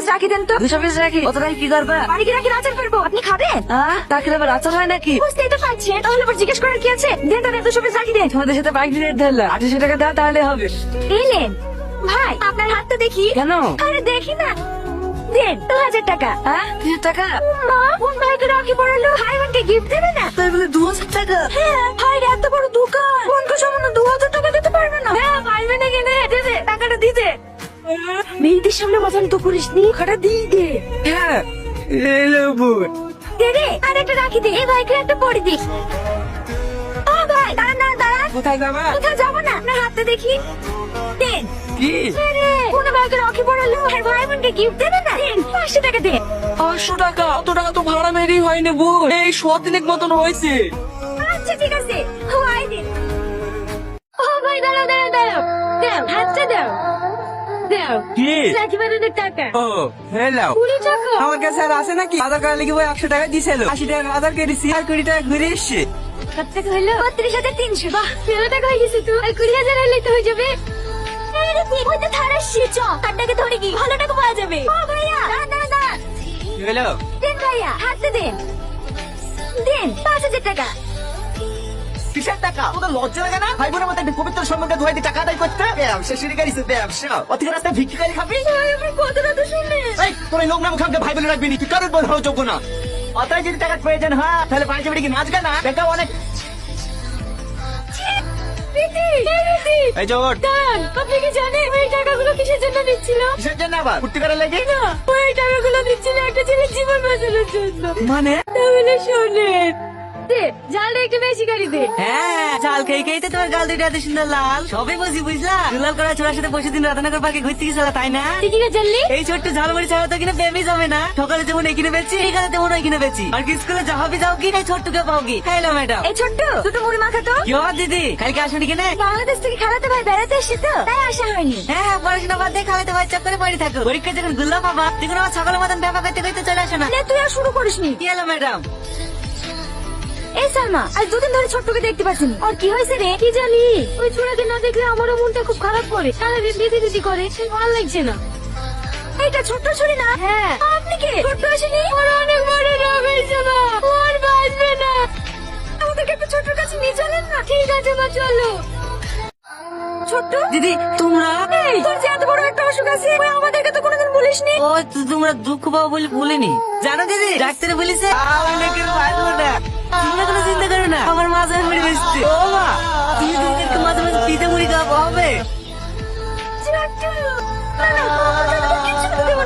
Piece রাখি দেন তো। 200 piece রাখি? কত টাকা কি করবা? বাড়ি গিয়ে রাখি আচার করবো, আপনি খাবেন? তাকে আবার আচার হয় নাকি? বুঝতেই তো পারছি, তাহলে আবার জিজ্ঞেস করার কি আছে? দেন দেন 200 পিস রাখি দেন। তোমাদের সাথে বাইক রেট ধরলাম, 800 টাকা দাও তাহলে হবে। এলেন ভাই, আপনার হাতটা দেখি। কেন? আরে দেখি না। দেন 2000 টাকা। 2000 টাকা? মা, কোন ভাইকে রাখি পড়ালো, ভাই বোনকে গিফট দেবে না? তাই বলে 2000 টাকা? হ্যাঁ, ভাই এত বড় দোকান, বোনকে সামান্য 2000 টাকা দিতে পারবে না? হ্যাঁ, ভাই বোনে কিনে দে দে, টাকাটা দিয়ে দে। মেয়েদের সামনে মজান তো করিস নি, টাকাটা দিয়ে দে। হ্যাঁ, এলো বোন। দে দে, আর একটা রাখি দে, এই ভাইকে একটা পরে দিস। ও ভাই, দাঁড়ান দাঁড়ান দাঁড়ান। কোথায় যাবা? কোথাও যাবো না, আপনার হাতটা দেখি। দেন। কি? আরে, কোন ভাইকে রাখি পড়ালো, আর ভাই বোনকে গিফট দেবে না? দেন 500 টাকা দেন। 500 টাকা? অত টাকা তো ভাড়া মেরেই হয়নি বোন, এই 100 দিনের মতন হয়েছে। আচ্ছা ঠিক আছে, ভাই দিন। ও ভাই, দাঁড়াও দাঁড়াও দাঁড়াও, দাও হাতটা দাও। দাও কি? রাখি বানানোর টাকা। ও হ্যালো, 20 টাকা। আমার কাছে আর আছে নাকি? আধার কার্ড লিখে 100 টাকা দিছিল, 80 টাকা আধার কার্ড দিছি, আর 20 টাকা ঘুরে এসছে। কত টাকা হলো? 32,300। বাহ, 13 টাকা হয়ে গেছে তো, আর 20,000 হলেই তো হয়ে যাবে। এই রে, তুই ওইটা থারাসছি, চ কার্ডটাকে ধরে কি ভালো টাকা পাওয়া যাবে। ও ভাইয়া, দাঁড়ান দাঁড়ান দাঁড়ান। কি হলো? দেন ভাইয়া, হাতে দেন। দেন 5,000 টাকা। কিসের টাকা? তোদের লজ্জা লাগে না? ভাই বোনের মধ্যে একটা পবিত্র সম্পর্কে ধোয়াই দিয়ে টাকা আদায় করতে? ব্যবসা শুরু করিস, ব্যবসা। অতিকে রাস্তায় ভিক্ষিকারি খাবি? ভাই, আমার কথাটা তো শুনে। এই, তোর এই নোংরাম খামকে ভাই বলে রাখবি নি, তুই কারোর বোন হওয়ার যোগ্য না। অতই যদি টাকার প্রয়োজন হয়, তাহলে বাড়িতে বেড়ে কি নাচবে না? দেখা অনেক। রীতি, এই রীতি। এই জোট, দাঁড়ান, আপনি কি জানেন ওই টাকাগুলো কিসের জন্য দিচ্ছিল? কিসের জন্য আবার? ফুর্তি করার লেগে? না, ওই টাকাগুলো দিচ্ছিল একটা ছেলের জীবন বাঁচানোর জন্য। মানে? তাহলে শোনেন, দে জালটা একটু বেশি গাড়ি দে। হ্যাঁ, চাল খেয়ে খেয়ে তো তোমার গাল দুইটা এত সুন্দর লাল। সবে বুঝি বুঝলা, দুলাল করা ছোড়ার সাথে বসে দিন রাধানগর পার্কে ঘুরতে গেছিল, তাই না? তুই কি করে জানলি? এই ছোট্ট ঝালমুড়ি ছাড়া তো কিনা বেমি যাবে না। সকালে যেমন এখানে বেচছি, এখানে তেমন ওইখানে বেচি। আর কি স্কুলে যাবি যাও কি, ছোট্টকে পাও কি? Hello madam. এই ছোট্ট, দুটো মুড়ি মাখা তো। কি হওয়ার দিদি, কালকে আসেনি কেনে? বাংলাদেশ থেকে খেলাতে ভাই বেড়াতে এসে তো, তাই আসা হয়নি। হ্যাঁ, পড়াশোনা বাদ দিয়ে খালাতে ভাই চক্করে পড়ে থাকো। পরীক্ষা যখন গুল্লা পাবা, তখন আমার সকালের মতন ব্যাপার করতে করতে চলে আসো না। নে, তুই আর শুরু করিসনি। কি হলো ম্যাডাম? এই সালমা, আজ দুদিন ধরে ছোট্টকে দেখতে পাচ্ছি না। আর কি হয়েছে রে? কি জানি, ওই ছোড়াকে না দেখলে আমারও মনটা খুব খারাপ করে, সারাদিন দিদি দিদি করে, সে ভালো লাগছে না। এইটা ছোট্ট ছুরি না? হ্যাঁ। আপনি কে? ছোট্ট আসেনি? ওর অনেক বড় রোগ হয়েছে মা, ওর বাঁচবে না। আমাদেরকে একটু ছোট্টর কাছে নিয়ে চলেন না? ঠিক আছে মা, চলো। ছোট্ট দিদি তোমরা? এই, তোর যে এত বড় একটা অসুখ আছে, ওই আমাদেরকে তো কোনোদিন বলিসনি। ও তো তোমরা দুঃখ পাবো বলে বলিনি। জানো দিদি, ডাক্তারে বলেছে আমাকে বাঁচবো না। তোমরা কোনো চিন্তা করো না, আমার মাঝে মুড়ি বেসছে। ও মা, তুমি দিদিদেরকে মাঝে মাঝে পিঠে মুড়ি খাওয়াবো হবে? ছোট্ট, না না, তোর কিচ্ছু করতে দেবো